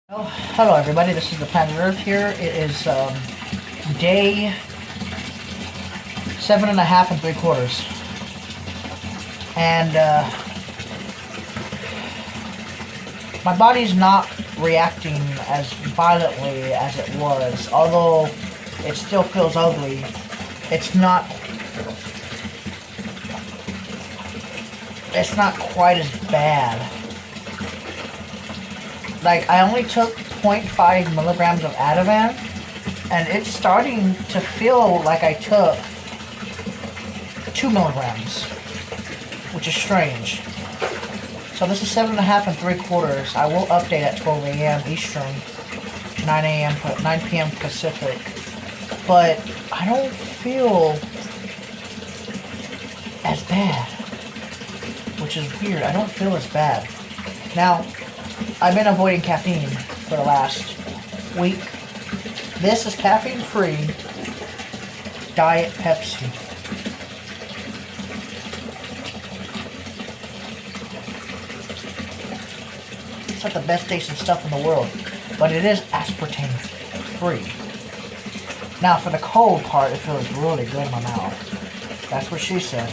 Well, hello everybody, this is the Planet Earth here. It is day 7.5 3/4. And my body's not reacting as violently as it was. Although it still feels ugly, it's not quite as bad. Like, I only took 0.5 milligrams of Ativan, and it's starting to feel like I took 2 milligrams, which is strange. So this is 7.5 3/4. I will update at 12 a.m. Eastern, 9 p.m. Pacific. But I don't feel as bad, which is weird. I don't feel as bad. Now, I've been avoiding caffeine for the last week. This is caffeine-free Diet Pepsi. It's not the best tasting stuff in the world, but it is aspartame-free. Now, for the cold part, it feels really good in my mouth. That's what she said.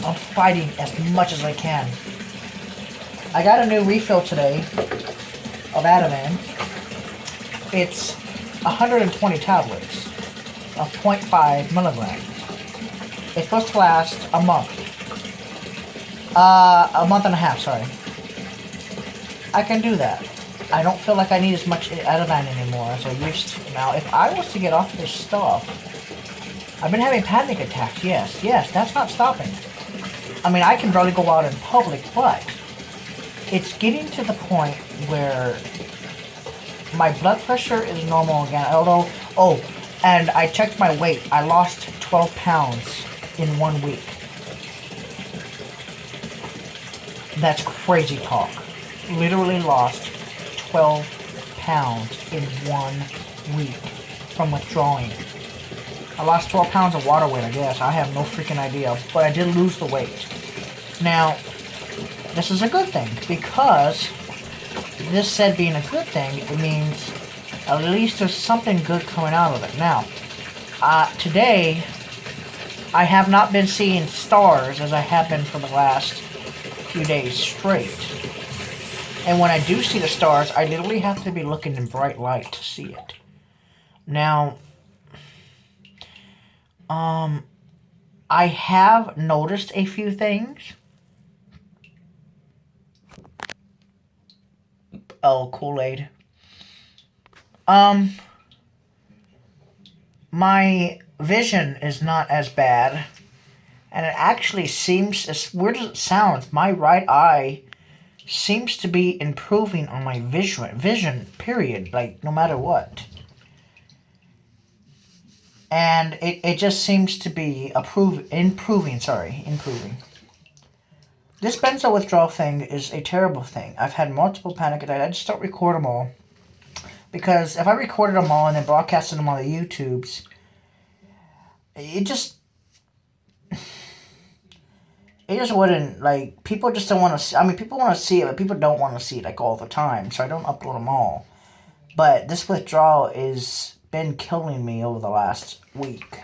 I'm fighting as much as I can. I got a new refill today of Ativan. It's 120 tablets of 0.5 milligrams. It's supposed to last a month. A month and a half, sorry. I can do that. I don't feel like I need as much Ativan anymore as I used to. Now, if I was to get off this stuff, I've been having panic attacks, yes, that's not stopping. I mean, I can barely go out in public, but it's getting to the point where my blood pressure is normal again. Although, and I checked my weight. I lost 12 pounds in 1 week. That's crazy talk. Literally lost 12 pounds in 1 week from withdrawing. I lost 12 pounds of water weight, I guess. I have no freaking idea. But I did lose the weight. Now, this is a good thing. Because this said being a good thing, it means at least there's something good coming out of it. Now, today, I have not been seeing stars as I have been for the last few days straight. And when I do see the stars, I literally have to be looking in bright light to see it. Now, I have noticed a few things. Oh, Kool-Aid. My vision is not as bad. And it actually seems, as weird as it sounds, my right eye seems to be improving on my vision, period. Like, no matter what. And it just seems to be improving. This benzo withdrawal thing is a terrible thing. I've had multiple panic attacks. I just don't record them all. Because if I recorded them all and then broadcasted them on the YouTubes, it just wouldn't, like, people just don't want to see. I mean, people want to see it, but people don't want to see it, like, all the time. So I don't upload them all. But this withdrawal is been killing me over the last week.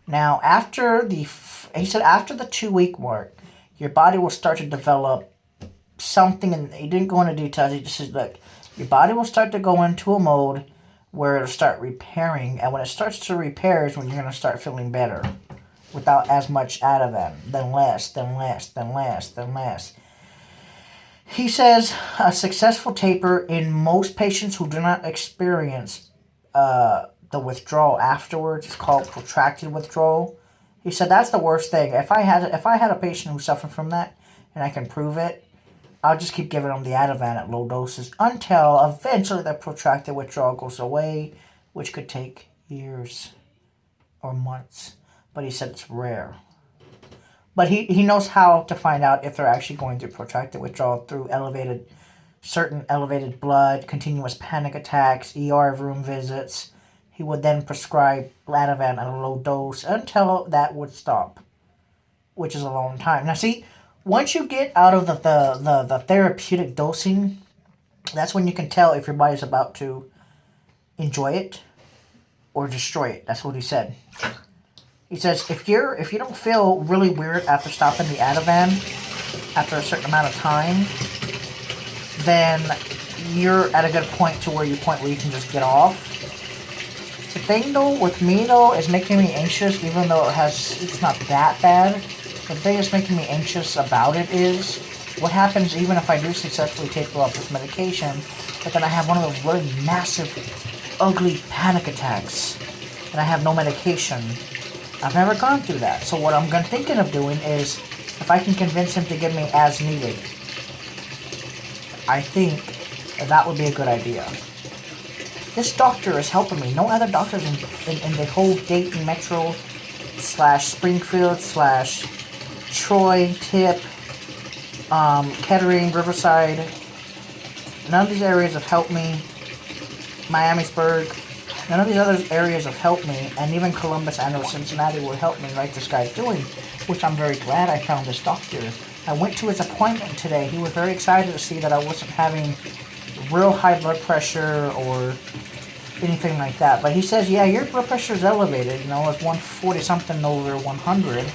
Now, he said after the 2-week mark, your body will start to develop something, and he didn't go into details. He just said, look, your body will start to go into a mode where it'll start repairing, and when it starts to repair is when you're going to start feeling better without as much Ativan, then less. He says a successful taper in most patients who do not experience the withdrawal afterwards is called protracted withdrawal. He said that's the worst thing. If I had a patient who suffered from that, and I can prove it, I'll just keep giving them the Ativan at low doses until eventually the protracted withdrawal goes away, which could take years or months. But he said it's rare. But he knows how to find out if they're actually going through protracted withdrawal through certain elevated blood, continuous panic attacks, ER room visits. He would then prescribe Ativan at a low dose until that would stop, which is a long time. Now, see, once you get out of the therapeutic dosing, that's when you can tell if your body's about to enjoy it or destroy it. That's what he said. He says if you don't feel really weird after stopping the Ativan after a certain amount of time, then you're at a good point where you can just get off. The thing though with me though is making me anxious, even though it's not that bad. The thing that's making me anxious about it is what happens even if I do successfully taper off this medication, but then I have one of those really massive, ugly panic attacks, and I have no medication. I've never gone through that, so what I'm thinking of doing is, if I can convince him to give me as needed, I think that would be a good idea. This doctor is helping me. No other doctors in the whole Dayton Metro / Springfield / Troy, Tip, Kettering, Riverside. None of these areas have helped me. Miamisburg. None of these other areas have helped me, and even Columbus and Cincinnati will help me like this guy's doing, which I'm very glad I found this doctor. I went to his appointment today. He was very excited to see that I wasn't having real high blood pressure or anything like that. But he says, yeah, your blood pressure is elevated. You know, it's 140 something over 100.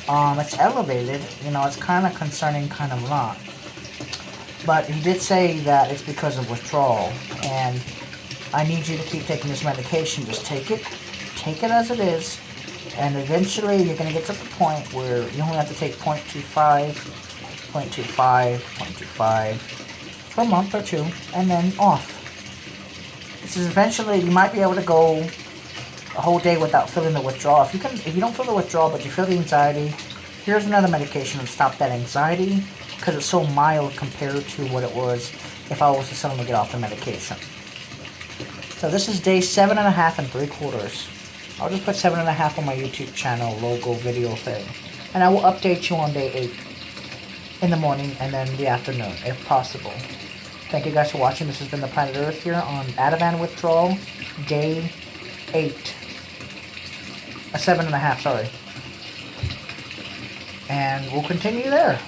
It's elevated. You know, it's kind of concerning, kind of not. But he did say that it's because of withdrawal, and I need you to keep taking this medication. Just take it as it is, and eventually you're going to get to the point where you only have to take 0.25 for a month or two, and then off. This is eventually, you might be able to go a whole day without feeling the withdrawal. If you don't feel the withdrawal, but you feel the anxiety, here's another medication to stop that anxiety, because it's so mild compared to what it was if I was to suddenly get off the medication. So this is day 7.5 3/4. I'll just put 7.5 on my YouTube channel logo video thing. And I will update you on day 8 in the morning and then the afternoon, if possible. Thank you guys for watching. This has been the Planet Earth here on Ativan withdrawal, day 8. 7.5, sorry. And we'll continue there.